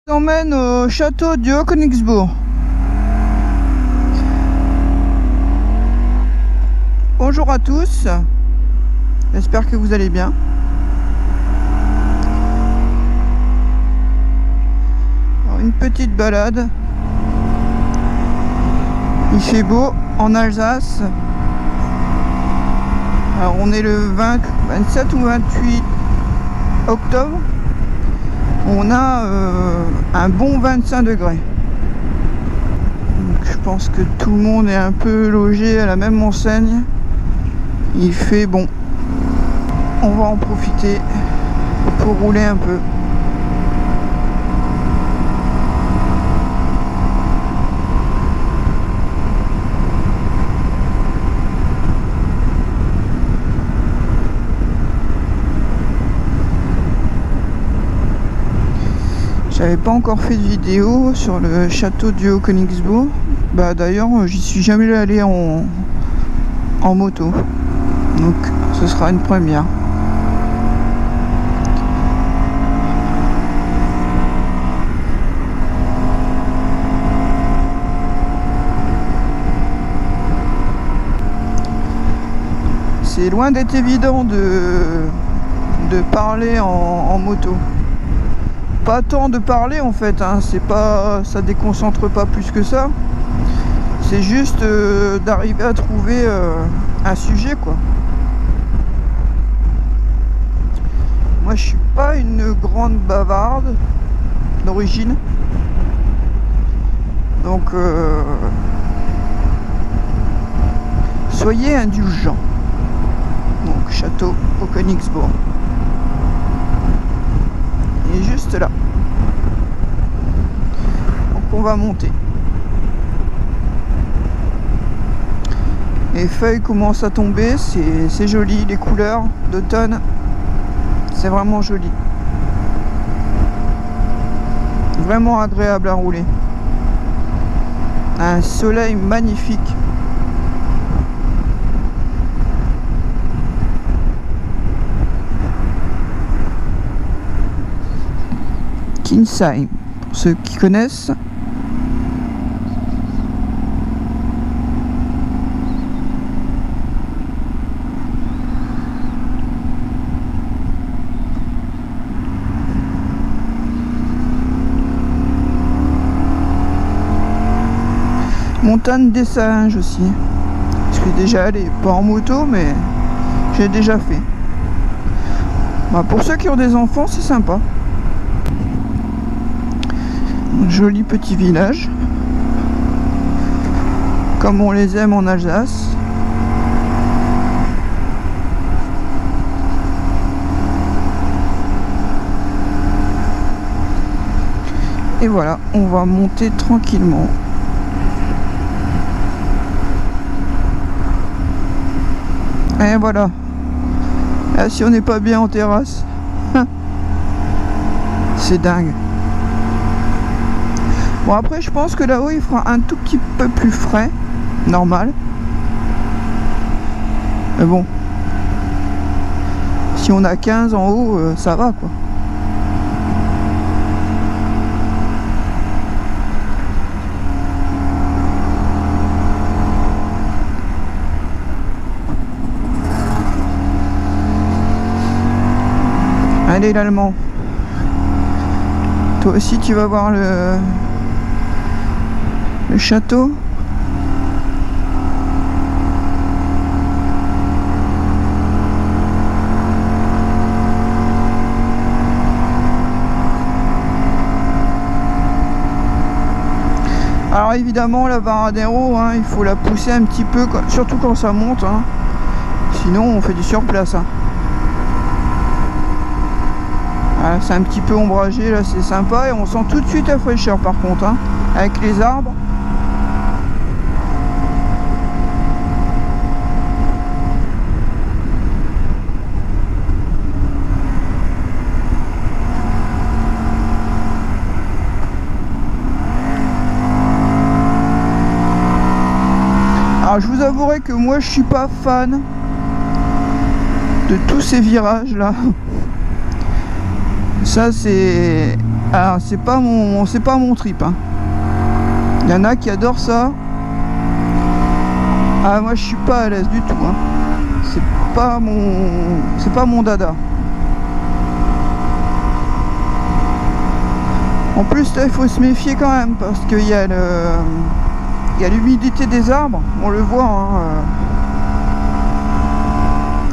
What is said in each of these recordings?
Je vous emmène au château du Haut-Königsbourg. Bonjour à tous, j'espère que vous allez bien. Alors, une petite balade. Il fait beau en Alsace. Alors on est le 27 ou 28 octobre. On a un bon 25 degrés. Donc, je pense que tout le monde est un peu logé à la même enseigne. Il fait bon. On va en profiter pour rouler un peu. J'avais pas encore fait de vidéo sur le château du Haut-Königsbourg. D'ailleurs, j'y suis jamais allé en moto. Donc ce sera une première. C'est loin d'être évident de parler en moto. Pas tant de parler en fait, hein. C'est pas, ça déconcentre pas plus que ça. C'est juste d'arriver à trouver un sujet quoi. Moi je suis pas une grande bavarde d'origine, donc soyez indulgents. Donc château au Königsbourg. Il est juste là. Donc on va monter. Les feuilles commencent à tomber, c'est joli, les couleurs d'automne, c'est vraiment joli. Vraiment agréable à rouler. Un soleil magnifique. Kinsheim, pour ceux qui connaissent. Montagne des Singes aussi. Je suis déjà allé, pas en moto, mais j'ai déjà fait. Pour ceux qui ont des enfants, c'est sympa. Joli petit village, comme on les aime en Alsace. Et voilà, on va monter tranquillement. Et voilà. Là, si on n'est pas bien en terrasse, c'est dingue. Bon après je pense que là-haut il fera un tout petit peu plus frais, normal. Mais bon, si on a 15 en haut, ça va quoi. Allez l'Allemand. Toi aussi tu vas voir le château. Alors évidemment la Varadero, hein, il faut la pousser un petit peu, surtout quand ça monte, hein. Sinon on fait du surplace. Hein. Voilà, c'est un petit peu ombragé là, c'est sympa et on sent tout de suite la fraîcheur par contre, hein, avec les arbres. Alors je vous avouerai que moi je suis pas fan de tous ces virages là. Ça c'est Alors c'est pas mon trip, hein. Il y en a qui adorent ça. Ah, moi je suis pas à l'aise du tout, hein. C'est pas mon dada. En plus là il faut se méfier quand même parce qu'il y a l'humidité des arbres, on le voit, hein.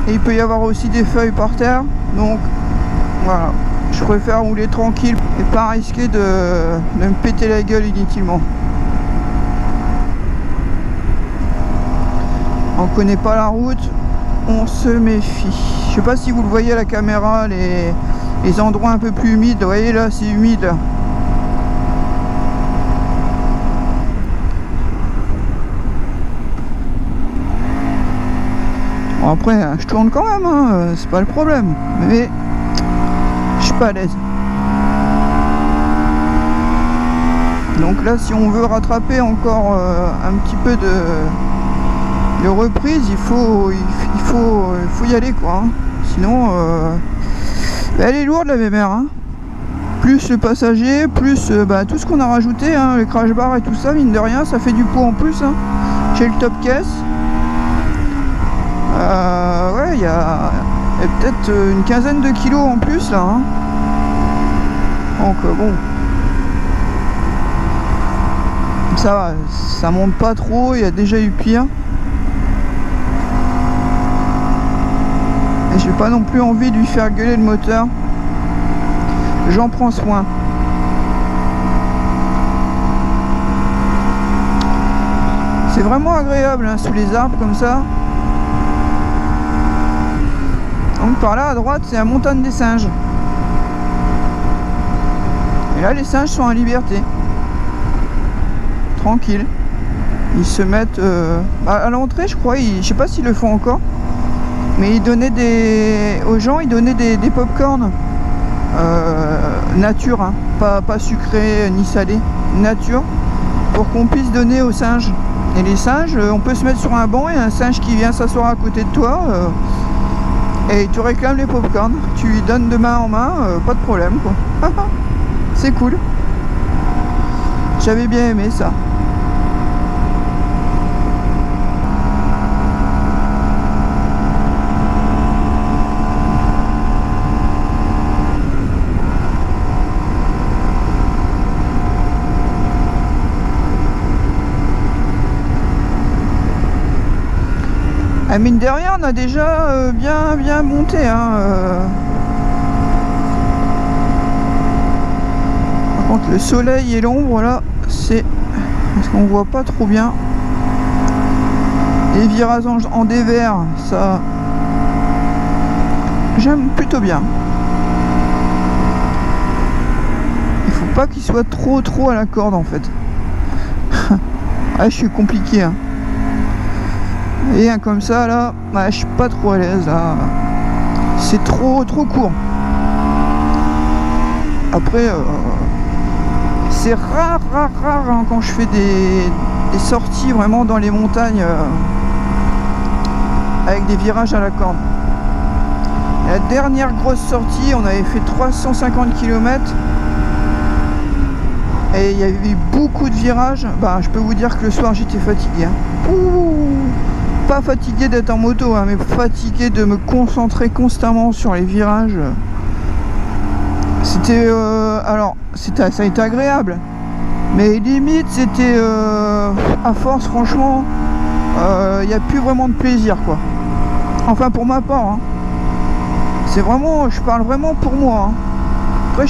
Et il peut y avoir aussi des feuilles par terre, donc voilà, je préfère rouler tranquille et pas risquer de me péter la gueule inutilement. On connaît pas la route, on se méfie. Je sais pas si vous le voyez à la caméra, les endroits un peu plus humides, vous voyez là c'est humide là. Bon, après je tourne quand même, hein, c'est pas le problème, mais je suis pas à l'aise. Donc là si on veut rattraper encore un petit peu de reprise, il faut y aller quoi, hein. Sinon elle est lourde la BMR, hein. Plus le passager, plus tout ce qu'on a rajouté, hein, les crash bars et tout ça, mine de rien ça fait du poids en plus, hein. J'ai le top caisse, ouais, il y a peut-être une quinzaine de kilos en plus là, hein. Donc bon, ça va, ça monte pas trop, il y a déjà eu pire. Et j'ai pas non plus envie de lui faire gueuler le moteur. J'en prends soin. C'est vraiment agréable, hein, sous les arbres comme ça. Donc par là à droite c'est la montagne des singes. Et là les singes sont en liberté. Tranquille. Ils se mettent à l'entrée je crois, je sais pas s'ils le font encore. Mais ils donnaient aux gens, ils donnaient des pop-corn nature, hein, pas sucré ni salé, nature, pour qu'on puisse donner aux singes. Et les singes, on peut se mettre sur un banc et un singe qui vient s'asseoir à côté de toi et tu réclames les pop-corn, tu lui donnes de main en main, pas de problème quoi. C'est cool. J'avais bien aimé ça. Ah, mine de rien, on a déjà bien monté, hein. Par contre, le soleil et l'ombre là, c'est parce qu'on voit pas trop bien. Les virages en dévers, ça, j'aime plutôt bien. Il faut pas qu'il soit trop à la corde en fait. Ah, je suis compliqué, hein. Et comme ça là, je suis pas trop à l'aise là. C'est trop court. Après c'est rare hein, quand je fais des sorties vraiment dans les montagnes avec des virages à la corde. La dernière grosse sortie, on avait fait 350 km et il y avait eu beaucoup de virages. Je peux vous dire que le soir j'étais fatigué, hein. Pas fatigué d'être en moto, hein, mais fatigué de me concentrer constamment sur les virages. C'était ça a été agréable, mais limite c'était à force franchement il n'y a plus vraiment de plaisir quoi. Enfin pour ma part, hein. C'est vraiment, je parle vraiment pour moi, hein. Après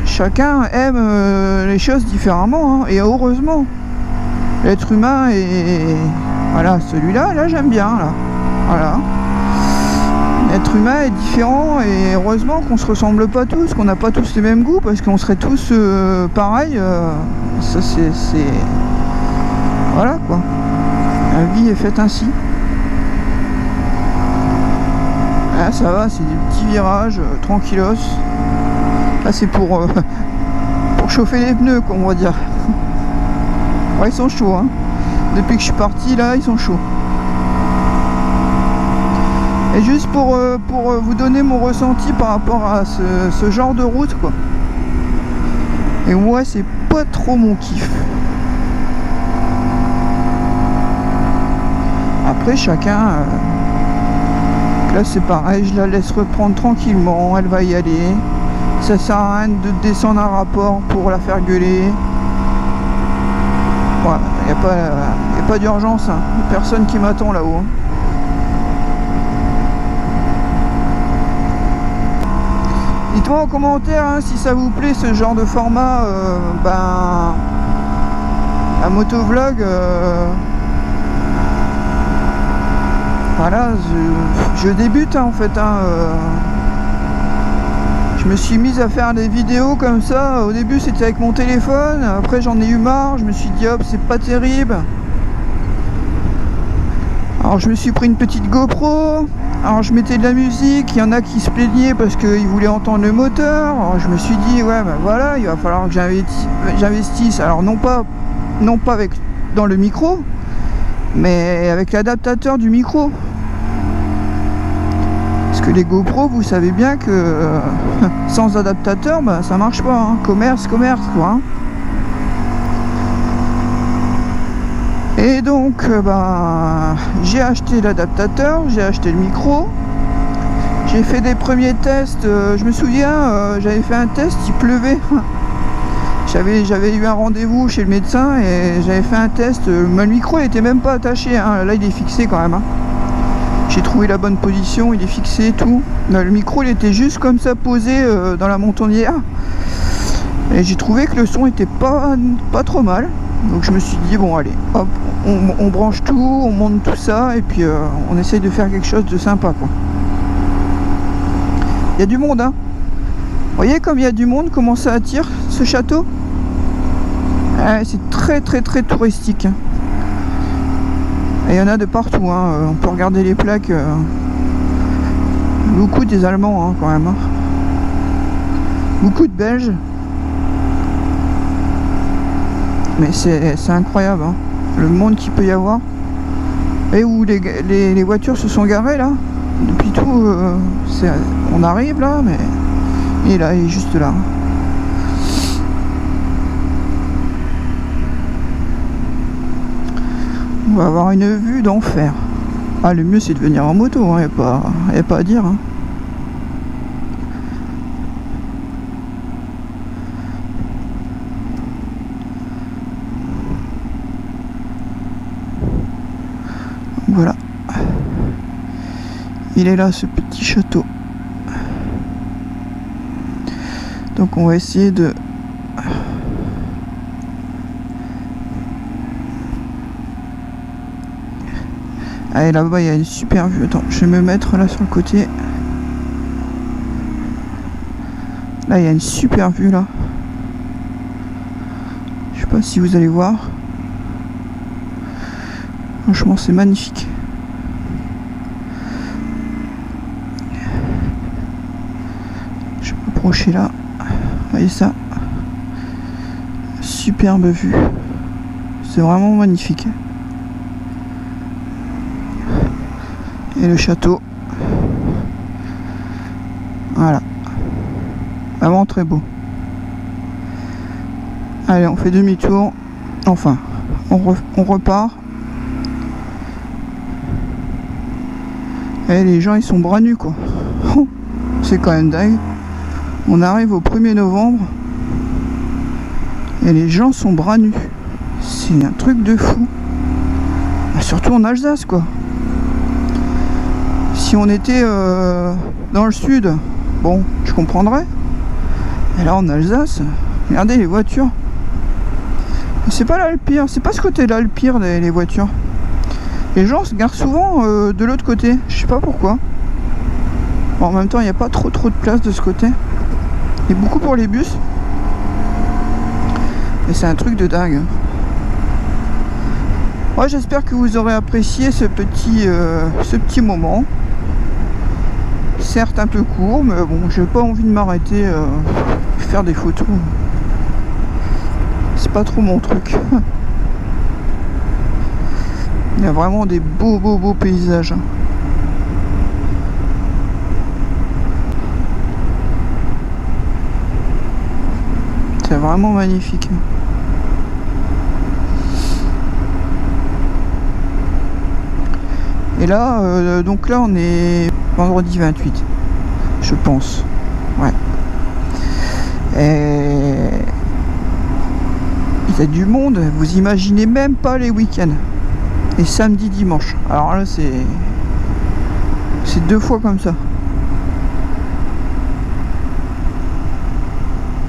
chacun aime les choses différemment, hein, et heureusement. L'être humain est... Voilà, celui-là, là j'aime bien, là. Voilà. L'être humain est différent et heureusement qu'on se ressemble pas tous, qu'on n'a pas tous les mêmes goûts, parce qu'on serait tous pareils. Ça c'est... Voilà quoi. La vie est faite ainsi. Là ça va, c'est des petits virages, tranquillos. Là c'est pour chauffer les pneus, quoi, on va dire. Ouais, ils sont chauds, hein. Depuis que je suis parti là, ils sont chauds. Et juste pour vous donner mon ressenti par rapport à ce genre de route, quoi. Et moi, c'est pas trop mon kiff. Après, chacun... là, c'est pareil, je la laisse reprendre tranquillement, elle va y aller. Ça sert à rien de descendre un rapport pour la faire gueuler. Voilà, il n'y a pas d'urgence, hein. Personne qui m'attend là-haut. Hein. Dites-moi en commentaire hein, si ça vous plaît ce genre de format, un motovlog. Voilà, je débute hein, en fait. Hein, je me suis mise à faire des vidéos comme ça. Au début c'était avec mon téléphone, après j'en ai eu marre, je me suis dit hop, c'est pas terrible. Alors je me suis pris une petite GoPro. Alors je mettais de la musique, il y en a qui se plaignaient parce qu'ils voulaient entendre le moteur. Alors je me suis dit ouais ben voilà, il va falloir que j'investisse. Alors non pas avec dans le micro, mais avec l'adaptateur du micro. Parce que les GoPro, vous savez bien que sans adaptateur, bah, ça marche pas. Hein. Commerce quoi. Hein. Et donc, j'ai acheté l'adaptateur, j'ai acheté le micro, j'ai fait des premiers tests. Je me souviens, j'avais fait un test, il pleuvait. J'avais eu un rendez-vous chez le médecin et j'avais fait un test. Le micro il était même pas attaché, hein. Là il est fixé quand même. Hein. J'ai trouvé la bonne position, il est fixé, tout. Là, le micro il était juste comme ça posé dans la montonnière. Et j'ai trouvé que le son était pas trop mal. Donc je me suis dit bon allez, hop, on branche tout, on monte tout ça et puis on essaye de faire quelque chose de sympa quoi. Il y a du monde hein. Vous voyez comme il y a du monde, comment ça attire ce château. C'est très touristique. Et il y en a de partout hein. On peut regarder les plaques. Beaucoup des Allemands hein, quand même. Hein. Beaucoup de Belges. Mais c'est incroyable hein, le monde qu'il peut y avoir. Et où les voitures se sont garées là. Depuis tout, on arrive là, mais il est là, il est juste là. On va avoir une vue d'enfer. Ah, le mieux c'est de venir en moto, hein, y a pas à dire. Hein. Voilà. Il est là ce petit château. Donc on va essayer de... Allez, là-bas il y a une super vue. Attends, je vais me mettre là sur le côté. Là il y a une super vue là. Je sais pas si vous allez voir. Franchement c'est magnifique. Je vais m'approcher là. Voyez ça. Superbe vue. C'est vraiment magnifique. Et le château. Voilà. Vraiment très beau. Allez, on fait demi-tour. Enfin, on repart. Et les gens ils sont bras nus quoi. C'est quand même dingue. On arrive au 1er novembre. Et les gens sont bras nus. C'est un truc de fou. Surtout en Alsace quoi. Si on était dans le sud, bon, je comprendrais. Et là en Alsace, regardez les voitures. C'est pas là le pire, c'est pas ce côté-là le pire des voitures. Les gens se garent souvent de l'autre côté, je sais pas pourquoi. Bon, en même temps, il n'y a pas trop de place de ce côté. Il y a beaucoup pour les bus. Et c'est un truc de dingue. Ouais, j'espère que vous aurez apprécié ce petit moment. Certes un peu court, mais bon, j'ai pas envie de m'arrêter faire des photos. C'est pas trop mon truc. Il y a vraiment des beaux paysages. C'est vraiment magnifique. Et là, donc là on est vendredi 28, je pense. Ouais. Et il y a du monde, vous imaginez même pas les week-ends. Et samedi, dimanche. Alors là c'est 2 fois comme ça.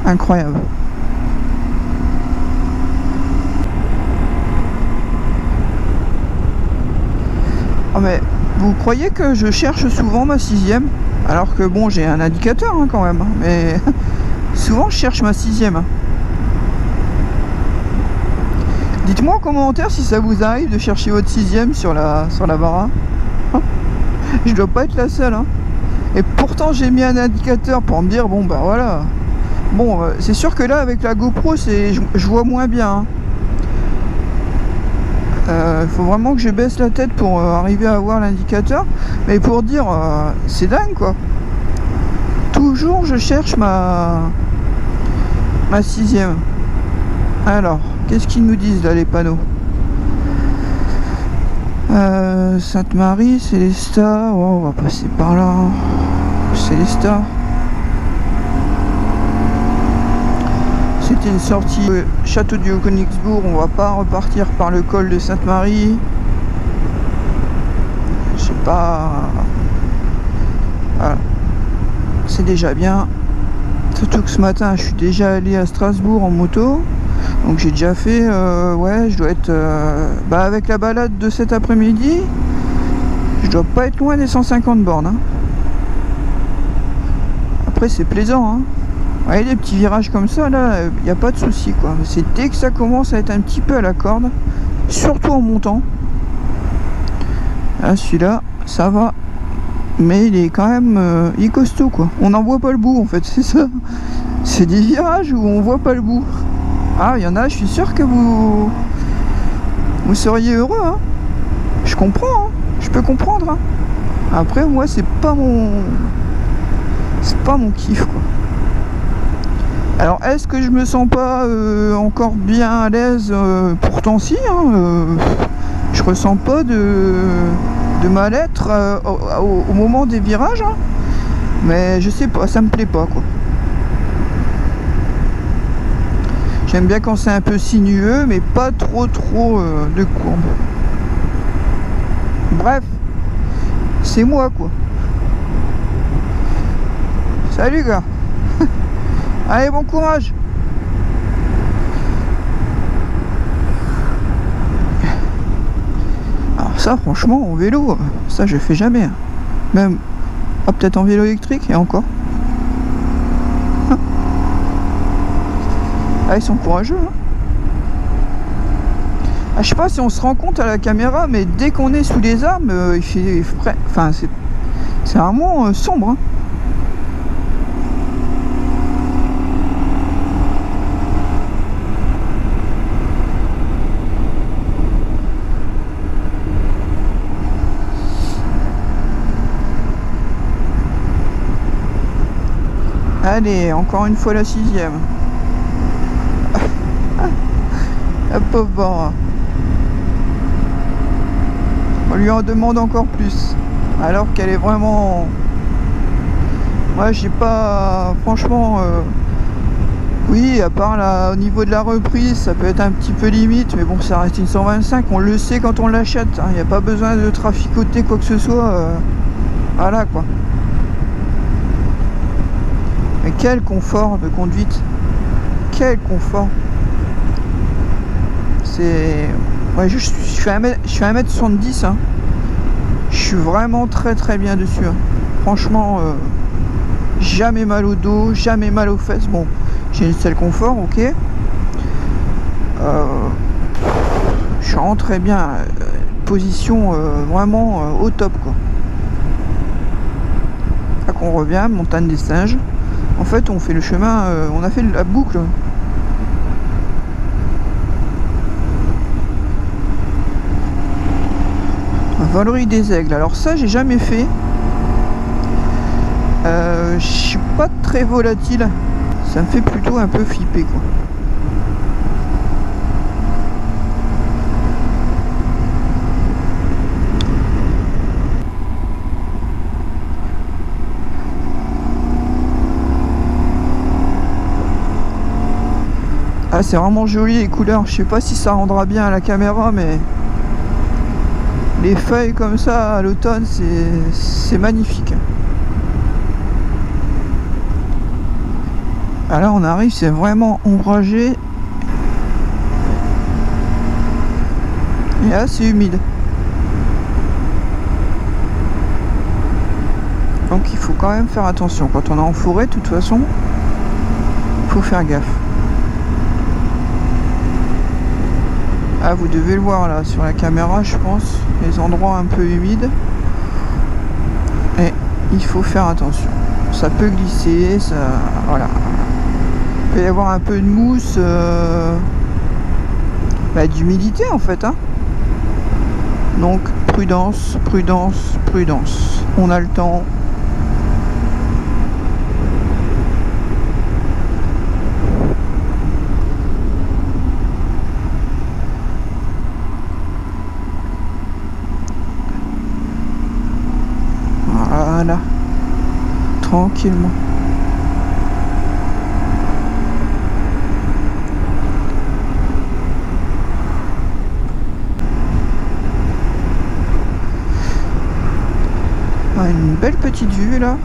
Incroyable. Oh mais vous croyez que je cherche souvent ma 6e? Alors que bon, j'ai un indicateur hein, quand même. Mais souvent je cherche ma 6e. Dites-moi en commentaire si ça vous arrive de chercher votre 6e sur la bara. Je dois pas être la seule. Hein. Et pourtant j'ai mis un indicateur pour me dire bon bah voilà. Bon c'est sûr que là avec la GoPro je vois moins bien. Hein. Faut vraiment que je baisse la tête pour arriver à voir l'indicateur. Mais pour dire, c'est dingue quoi. Toujours je cherche ma 6e. Alors, qu'est-ce qu'ils nous disent là les panneaux? Sainte-Marie, Célestat. Oh, on va passer par là. Célestat. C'était une sortie Château du Haut-Königsbourg, on va pas repartir par le col de Sainte-Marie. Je sais pas. Voilà. C'est déjà bien. Surtout que ce matin je suis déjà allé à Strasbourg en moto. Donc j'ai déjà fait ouais je dois être avec la balade de cet après-midi. Je dois pas être loin des 150 bornes. Hein. Après c'est plaisant hein. Ouais, les petits virages comme ça, là, il n'y a pas de souci quoi. C'est dès que ça commence à être un petit peu à la corde, surtout en montant. Là, celui-là, ça va. Mais il est quand même il est costaud quoi. On n'en voit pas le bout en fait, c'est ça. C'est des virages où on voit pas le bout. Ah, il y en a, je suis sûr que vous seriez heureux. Hein. Je comprends, hein. Je peux comprendre. Hein. Après, moi, c'est pas mon kiff quoi. Alors est-ce que je me sens pas encore bien à l'aise? Pourtant si hein, je ressens pas de mal-être au moment des virages hein. Mais je sais pas, ça me plaît pas quoi. J'aime bien quand c'est un peu sinueux mais pas trop de courbes. Bref, c'est moi quoi. Salut gars. Allez, bon courage. Alors ça, franchement, en vélo, ça je fais jamais. Même, peut-être en vélo électrique, et encore. Ah, ils sont courageux. Hein. Ah, je sais pas si on se rend compte à la caméra, mais dès qu'on est sous les arbres, il fait frais. Enfin, c'est vraiment sombre. Hein. Allez, encore une fois la 6e. La pauvre Bora. On lui en demande encore plus. Alors qu'elle est vraiment... Moi j'ai pas... Franchement... Oui, à part là, au niveau de la reprise, ça peut être un petit peu limite. Mais bon, ça reste une 125. On le sait quand on l'achète. Il n'y a pas besoin de traficoter quoi que ce soit. Voilà quoi. Mais quel confort de conduite. Quel confort. C'est... Ouais, je fais 1m70 hein. Je suis vraiment très bien dessus hein. Franchement jamais mal au dos, jamais mal aux fesses. Bon, j'ai une selle confort, ok. Je suis vraiment très bien. Position vraiment au top quoi. Là qu'on revient, montagne des singes. En fait on fait le chemin, on a fait la boucle. Valerie des Aigles, alors ça j'ai jamais fait. Je suis pas très volatile. Ça me fait plutôt un peu flipper, quoi. Ah, c'est vraiment joli les couleurs. Je sais pas si ça rendra bien à la caméra, mais les feuilles comme ça à l'automne, c'est magnifique. Ah, là on arrive, c'est vraiment ombragé. Et là c'est humide. Donc il faut quand même faire attention. Quand on est en forêt, de toute façon, il faut faire gaffe. Ah, vous devez le voir là sur la caméra, je pense, les endroits un peu humides. Et il faut faire attention. Ça peut glisser, ça, voilà. Il peut y avoir un peu de mousse, d'humidité en fait, hein. Donc prudence, prudence, prudence. On a le temps. Voilà, tranquillement. Ah, une belle petite vue là.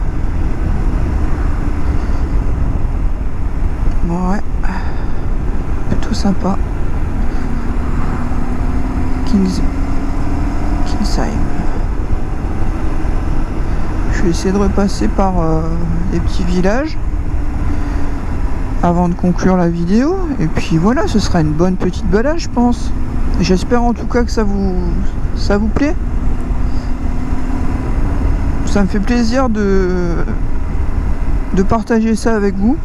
Ouais, plutôt sympa. Kingsheim. Je vais essayer de repasser par les petits villages avant de conclure la vidéo. Et puis voilà, ce sera une bonne petite balade, je pense. J'espère en tout cas que ça vous plaît. Ça me fait plaisir de partager ça avec vous.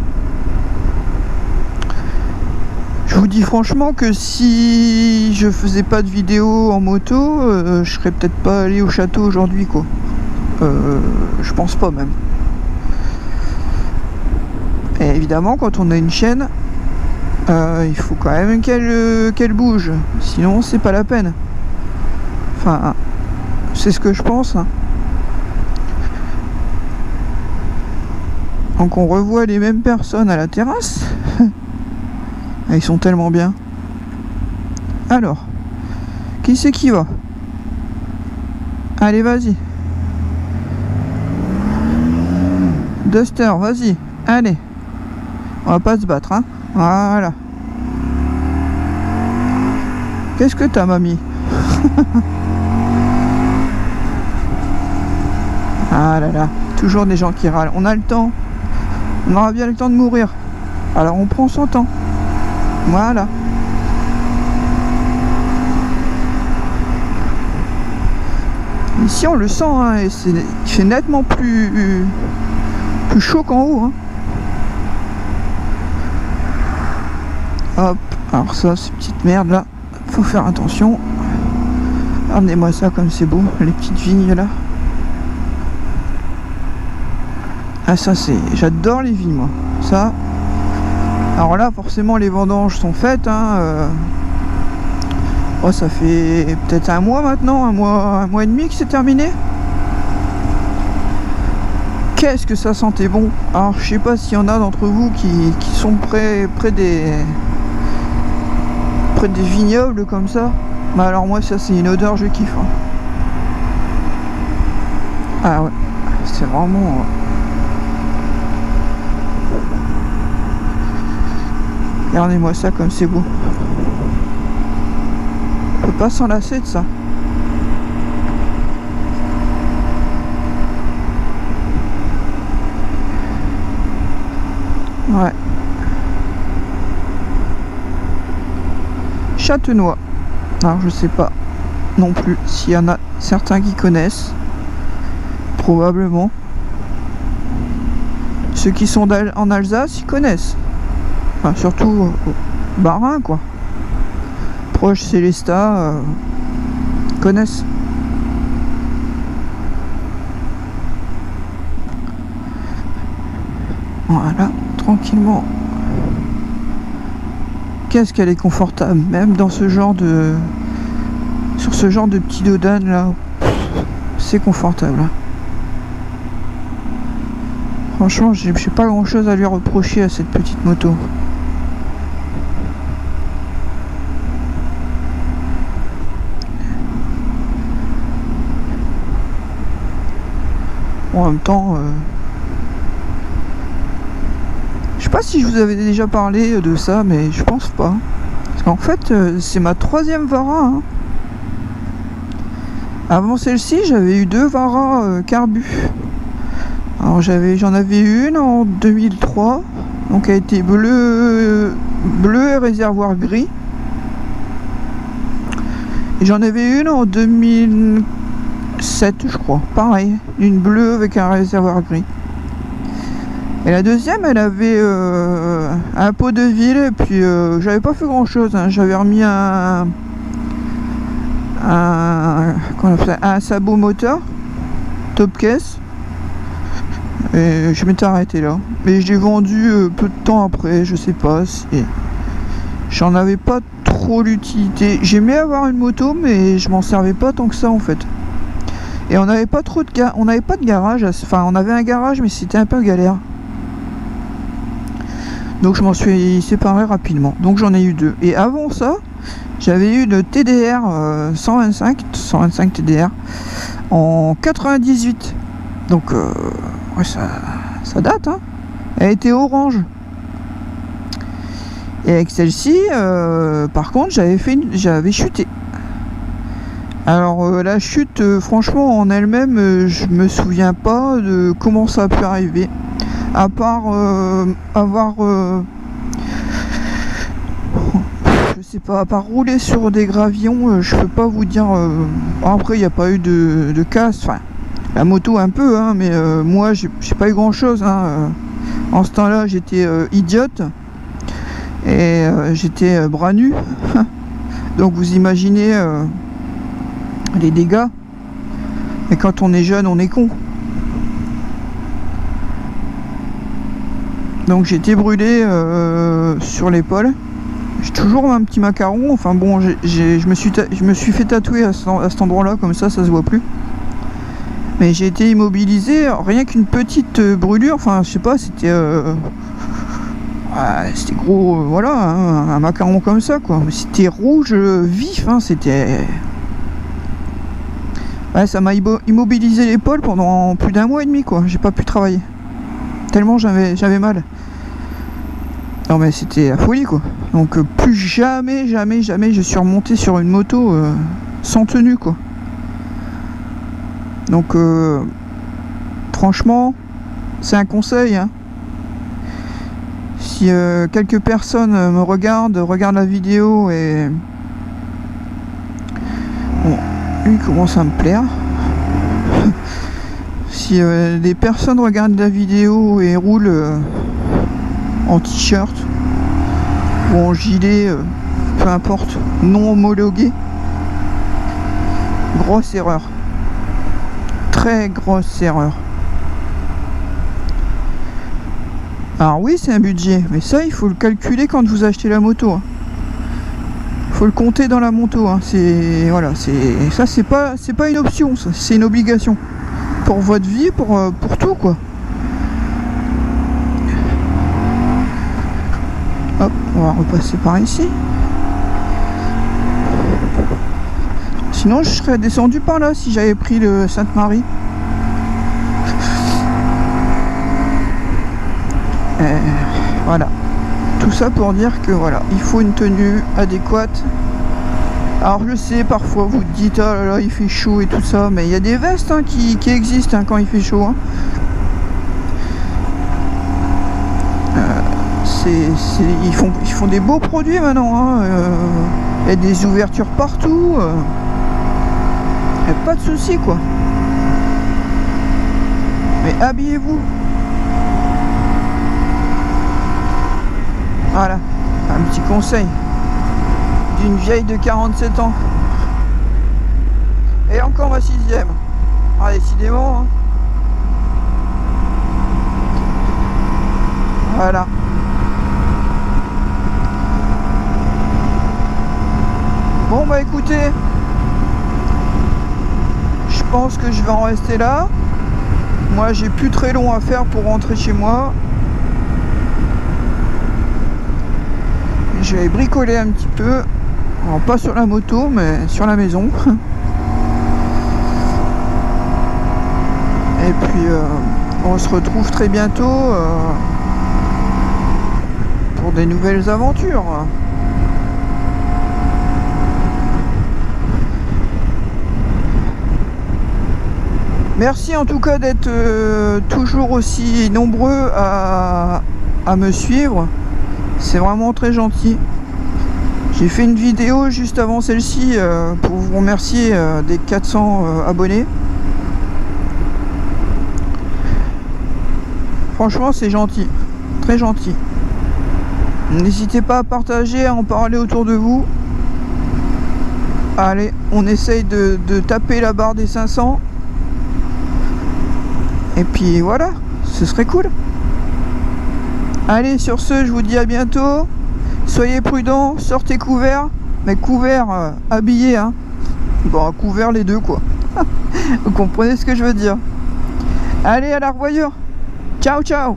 Je vous dis franchement que si je faisais pas de vidéo en moto, je serais peut-être pas allé au château aujourd'hui, quoi. Je pense pas même. Et évidemment, quand on a une chaîne, il faut quand même qu'elle bouge. Sinon, c'est pas la peine. Enfin, c'est ce que je pense. Donc on revoit les mêmes personnes à la terrasse. Ils sont tellement bien. Alors, qui c'est qui va? Allez, vas-y. Duster, vas-y. Allez. On va pas se battre, hein. Voilà. Qu'est-ce que t'as, mamie? Ah là là. Toujours des gens qui râlent. On a le temps. On aura bien le temps de mourir. Alors on prend son temps. Voilà. Ici on le sent, hein, et il fait nettement plus chaud qu'en haut, hein. Hop, alors ça, ces petites merdes là, faut faire attention. Regardez-moi ça comme c'est beau, les petites vignes là. Ah ça c'est, j'adore les vignes moi, ça. Alors là forcément les vendanges sont faites, hein. Oh, ça fait peut-être un mois maintenant, un mois et demi que c'est terminé. Qu'est-ce que ça sentait bon. Alors je sais pas s'il y en a d'entre vous qui sont près des vignobles comme ça. Mais alors moi ça c'est une odeur, je kiffe, hein. Ah ouais, c'est vraiment... Regardez-moi ça comme c'est beau. On peut pas s'en lasser de ça. Ouais. Châtenois. Alors je sais pas non plus s'il y en a certains qui connaissent. Probablement. Ceux qui sont en Alsace, ils connaissent. Enfin, surtout Bas-Rhin, quoi. Proche Célestat, connaissent. Voilà, tranquillement. Qu'est-ce qu'elle est confortable, même dans ce genre de... Sur ce genre de petit dodane là. C'est confortable. Franchement, j'ai pas grand chose à lui reprocher à cette petite moto. En même temps, je sais pas si je vous avais déjà parlé de ça, mais je pense pas. Parce qu'en fait, c'est ma 3e Vara. Hein. Avant celle-ci, j'avais eu 2 Vara carbu. Alors j'en avais une en 2003, donc elle était bleu et réservoir gris. Et j'en avais une en 2007, je crois, pareil, une bleue avec un réservoir gris. Et la deuxième, elle avait un pot de ville, et puis j'avais pas fait grand chose, hein. J'avais remis un sabot moteur, top caisse, et je m'étais arrêté là. Mais je l'ai vendu peu de temps après, je sais pas si... J'en avais pas trop l'utilité. J'aimais avoir une moto, mais je m'en servais pas tant que ça en fait. Et on n'avait pas trop de on n'avait pas de garage, enfin on avait un garage, mais c'était un peu galère. Donc je m'en suis séparé rapidement. Donc j'en ai eu 2. Et avant ça, j'avais eu une TDR 125 TDR en 98. Donc ouais, ça date, hein. Elle était orange. Et avec celle-ci, par contre, j'avais chuté. Alors la chute, franchement, en elle-même, je me souviens pas de comment ça a pu arriver. À part avoir, je sais pas, à part rouler sur des gravillons, je peux pas vous dire. Après, il n'y a pas eu de casse. Enfin, la moto un peu, hein, mais moi, j'ai pas eu grand-chose. Hein. En ce temps-là, j'étais idiote. Et j'étais bras nus. Donc vous imaginez les dégâts. Et quand on est jeune, on est con. Donc j'ai été brûlé sur l'épaule. J'ai toujours un petit macaron. Enfin bon, je me suis fait tatouer à cet endroit-là, comme ça se voit plus. Mais j'ai été immobilisé, rien qu'une petite brûlure. Enfin, je sais pas, c'était gros, voilà, hein, un macaron comme ça, quoi. C'était rouge vif, hein, c'était... Ouais, ça m'a immobilisé l'épaule pendant plus d'1 mois et demi, quoi. J'ai pas pu travailler. Tellement j'avais mal. Non mais c'était la folie, quoi. Donc plus jamais je suis remonté sur une moto sans tenue, quoi. Donc franchement, c'est un conseil, hein. Si quelques personnes me regardent la vidéo et... Bon, lui commence à me plaire. Si des personnes regardent la vidéo et roulent en t-shirt ou en gilet, peu importe, non homologué, grosse erreur. Très grosse erreur. Alors oui, c'est un budget, mais ça, il faut le calculer quand vous achetez la moto. Hein. Faut le compter dans la moto. Hein. C'est voilà, c'est pas une option, c'est une obligation pour votre vie, pour tout, quoi. Hop, on va repasser par ici. Sinon, je serais descendu par là si j'avais pris le Sainte-Marie. Voilà, tout ça pour dire que voilà, il faut une tenue adéquate. Alors je sais, parfois vous dites ah là là, il fait chaud et tout ça, mais il y a des vestes, hein, qui existent, hein, quand il fait chaud, hein. Ils font des beaux produits maintenant, hein. Il y a des ouvertures partout, il n'y a pas de souci, quoi. Mais habillez-vous. Voilà, un petit conseil d'une vieille de 47 ans. Et encore ma 6e. Ah, décidément, hein. Voilà. Bon bah écoutez, je pense que je vais en rester là. Moi j'ai plus très long à faire pour rentrer chez moi. Je vais bricoler un petit peu. Alors, pas sur la moto mais sur la maison. Et puis on se retrouve très bientôt pour des nouvelles aventures. Merci en tout cas d'être toujours aussi nombreux à me suivre. C'est vraiment très gentil. J'ai fait une vidéo juste avant celle-ci pour vous remercier des 400 abonnés. Franchement, c'est gentil. Très gentil. N'hésitez pas à partager, à en parler autour de vous. Allez, on essaye de taper la barre des 500. Et puis voilà, ce serait cool. Allez, sur ce, je vous dis à bientôt. Soyez prudents, sortez couverts. Mais couverts, habillés, hein. Bon, couverts les deux, quoi. Vous comprenez ce que je veux dire. Allez, à la revoyure. Ciao, ciao.